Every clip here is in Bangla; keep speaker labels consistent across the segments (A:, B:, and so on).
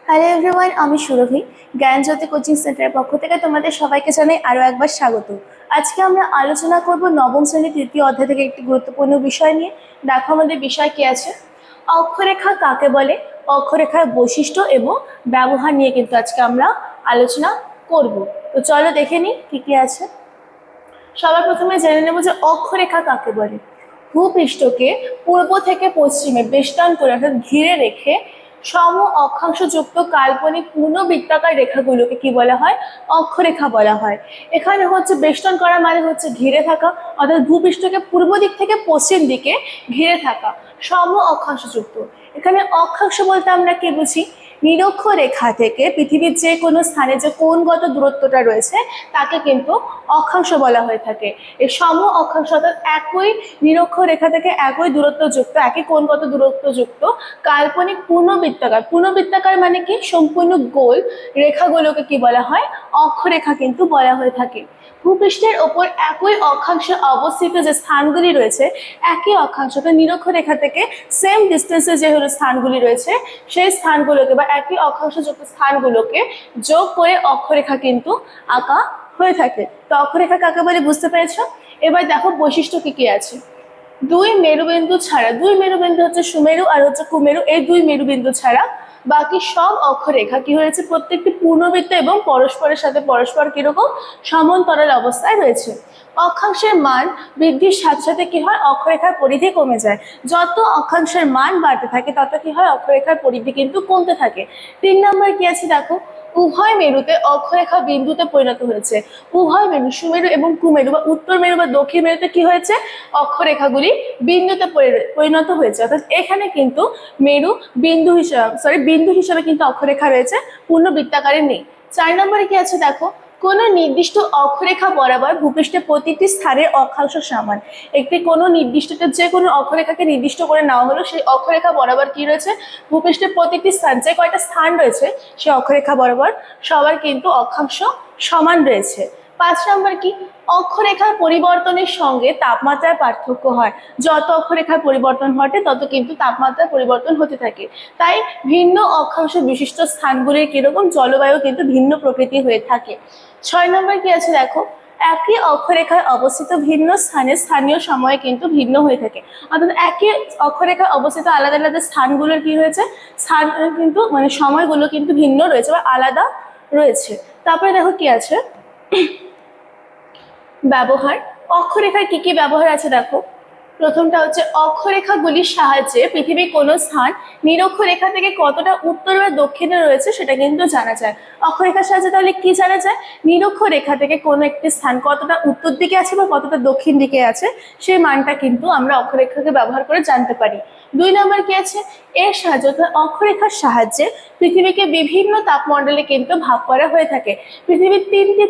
A: হ্যালো এভরিওয়ান, আমি সুরভি। জ্ঞানজ্যোতি কোচিং সেন্টারের পক্ষ থেকে তোমাদের সবাইকে জানাই আরও একবার স্বাগত। আজকে আমরা আলোচনা করব নবম শ্রেণীর তৃতীয় অধ্যায় থেকে একটি গুরুত্বপূর্ণ বিষয় নিয়ে। দেখো আমাদের বিষয় কি আছে, অক্ষরেখা কাকে বলে, অক্ষরেখার বৈশিষ্ট্য এবং ব্যবহার নিয়ে কিন্তু আজকে আমরা আলোচনা করব। তো চলো দেখে নিই কি কি আছে। সবার প্রথমে জেনে নেব যে অক্ষরেখা কাকে বলে। ভূপৃষ্ঠকে পূর্ব থেকে পশ্চিমে বেষ্টন করে অর্থাৎ ঘিরে রেখে সম অক্ষাংশযুক্ত কাল্পনিক পূর্ণবৃত্তাকার রেখাগুলোকে কি বলা হয়, অক্ষরেখা বলা হয়। এখানে হচ্ছে বেষ্টন করা মানে হচ্ছে ঘিরে থাকা, অর্থাৎ ভূপৃষ্ঠকে পূর্ব দিক থেকে পশ্চিম দিকে ঘিরে থাকা সম অক্ষাংশযুক্ত। এখানে অক্ষাংশ বলতে আমরা কি বুঝি, নিরক্ষরেখা থেকে পৃথিবীর যে কোনো স্থানে যে কোণগত দূরত্বটা রয়েছে তাকে কিন্তু অক্ষাংশ বলা হয়ে থাকে। এই সম অক্ষাংশ অর্থাৎ একই নিরক্ষরেখা থেকে একই দূরত্বযুক্ত, একই কোণগত দূরত্বযুক্ত কাল্পনিক পূর্ণবৃত্তাকার। পূর্ণবৃত্তাকার মানে কি, সম্পূর্ণ গোল রেখাগুলোকে কি বলা হয়, অক্ষরেখা কিন্তু বলা হয়ে থাকে। ভূপৃষ্ঠের ওপর একই অক্ষাংশে অবস্থিত যে স্থানগুলি রয়েছে, একই অক্ষাংশকে নিরক্ষরেখা থেকে সেম ডিস্টেন্সে যে হলো স্থানগুলি রয়েছে, সেই স্থানগুলোকে বা একই অক্ষাংশযুক্ত স্থানগুলোকে যোগ করে অক্ষরেখা কিন্তু আঁকা হয়ে থাকে। তো অক্ষরেখা কাকে বলে বুঝতে পেরেছো। এবার দেখো বৈশিষ্ট্য কি কি আছে। দুই মেরুবিন্দু ছাড়া, দুই মেরুবিন্দু হচ্ছে সুমেরু আর হচ্ছে কুমেরু, এই দুই মেরুবিন্দু ছাড়া বাকি সব অক্ষরেখা কি হয়েছে, প্রত্যেকটি পূর্ণবৃত্ত এবং পরস্পরের সাথে পরস্পর কিরকম সমান্তরাল অবস্থায় রয়েছে। অক্ষাংশের মান বৃদ্ধির সাথে সাথে কি হয়, অক্ষরেখার পরিধি কমে যায়। যত অক্ষাংশের মান বাড়তে থাকে তত কি হয়, অক্ষরেখার পরিধি কিন্তু কমতে থাকে। 3 নম্বর কি আছে দেখো, উভয় মেরুতে অক্ষরেখা বিন্দুতে পরিণত হয়েছে। উভয় মেরু সুমেরু এবং কুমেরু বা উত্তর মেরু বা দক্ষিণ মেরুতে কি হয়েছে, অক্ষরেখাগুলি বিন্দুতে পরিণত হয়েছে। অর্থাৎ এখানে কিন্তু মেরু বিন্দু হিসাবে বিন্দু হিসাবে কিন্তু অক্ষরেখা রয়েছে, পূর্ণ বৃত্তাকারে নেই। 4 নম্বরে কি আছে দেখো, কোনো নির্দিষ্ট অক্ষরেখা বরাবর ভূপৃষ্ঠের প্রতিটি স্থানের অক্ষাংশ সমান। একটি কোনো নির্দিষ্ট যে কোনো অক্ষরেখাকে নির্দিষ্ট করে নেওয়া হলো, সেই অক্ষরেখা বরাবর কি রয়েছে, ভূপৃষ্ঠের প্রতিটি স্থান যে কয়টা স্থান রয়েছে সেই অক্ষরেখা বরাবর সবার কিন্তু অক্ষাংশ সমান রয়েছে। 5 নম্বর কি, অক্ষরেখার পরিবর্তনের সঙ্গে তাপমাত্রার পার্থক্য হয়। যত অক্ষরেখার পরিবর্তন ঘটে তত কিন্তু তাপমাত্রার পরিবর্তন হতে থাকে। তাই ভিন্ন অক্ষাংশ বিশিষ্ট স্থানগুলির কিরকম জলবায়ু কিন্তু ভিন্ন প্রকৃতি হয়ে থাকে। 6 নম্বর কি আছে দেখো, একই অক্ষরেখায় অবস্থিত ভিন্ন স্থানে স্থানীয় সময় কিন্তু ভিন্ন হয়ে থাকে। অর্থাৎ একই অক্ষরেখায় অবস্থিত আলাদা আলাদা স্থানগুলোর কি হয়েছে, স্থান কিন্তু মানে সময়গুলো কিন্তু ভিন্ন রয়েছে বা আলাদা রয়েছে। তারপরে দেখো কি আছে, ব্যবহার। অক্ষরেখার কি কি ব্যবহার আছে দেখো। প্রথমটা হচ্ছে অক্ষরেখাগুলির সাহায্যে পৃথিবীর কোনো স্থান নিরক্ষরেখা থেকে কতটা উত্তর বা দক্ষিণে রয়েছে সেটা কিন্তু জানা যায়। অক্ষরেখার সাহায্যে তাহলে কি জানা যায়, নিরক্ষরেখা থেকে কোনো একটি স্থান কতটা উত্তর দিকে আছে বা কতটা দক্ষিণ দিকে আছে সেই মানটা কিন্তু আমরা অক্ষরেখাকে ব্যবহার করে জানতে পারি। 2 নম্বর কি আছে, এর সাহায্যে অর্থাৎ অক্ষরেখার সাহায্যে পৃথিবীকে বিভিন্ন তাপমণ্ডলে কিন্তু ভাগ করা হয়ে থাকে। পৃথিবীর 3টি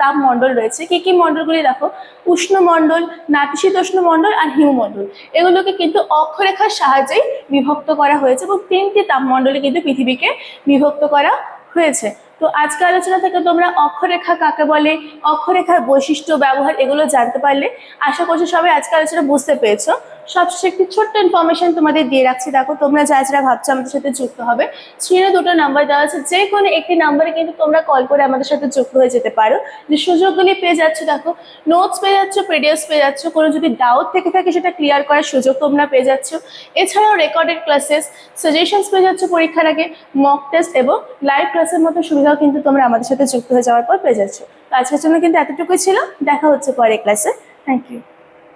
A: তাপমণ্ডল রয়েছে। কি কি মণ্ডলগুলি দেখো, উষ্ণমণ্ডল, নাতিশীতোষ্ণ মণ্ডল আর হিমমণ্ডল। এগুলোকে কিন্তু অক্ষরেখার সাহায্যেই বিভক্ত করা হয়েছে এবং 3টি তাপমণ্ডলে কিন্তু পৃথিবীকে বিভক্ত করা হয়েছে। তো আজকে আলোচনা থেকে তোমরা অক্ষরেখা কাকে বলে, অক্ষরেখার বৈশিষ্ট্য, ব্যবহার এগুলো জানতে পারলে। আশা করছি সবাই আজকে আলোচনা বুঝতে পেরেছো। সবশেষে একটি ছোট্ট ইনফরমেশন তোমাদের দিয়ে রাখছি। দেখো তোমরা যারা ভাবছো আমাদের সাথে যুক্ত হবে, স্ক্রিনে 2টো নাম্বার দেওয়া আছে, যে কোনো একটি নাম্বারে কিন্তু তোমরা কল করে আমাদের সাথে যুক্ত হয়ে যেতে পারো। যে সুযোগগুলি পেয়ে যাচ্ছ, দেখো নোটস পেয়ে যাচ্ছ, পিডিএফ পেয়ে যাচ্ছ, কোনো যদি ডাউট থেকে থাকে সেটা ক্লিয়ার করার সুযোগ তোমরা পেয়ে যাচ্ছ। এছাড়াও রেকর্ডেড ক্লাসেস, সাজেশনস পেয়ে যাচ্ছ পরীক্ষার আগে, মক টেস্ট এবং লাইভ ক্লাসের মতো সুবিধাও কিন্তু তোমরা আমাদের সাথে যুক্ত হয়ে যাওয়ার পর পেয়ে যাচ্ছ। তো আজকের জন্য কিন্তু এতটুকুই ছিল। দেখা হচ্ছে পরে ক্লাসে। Thank you.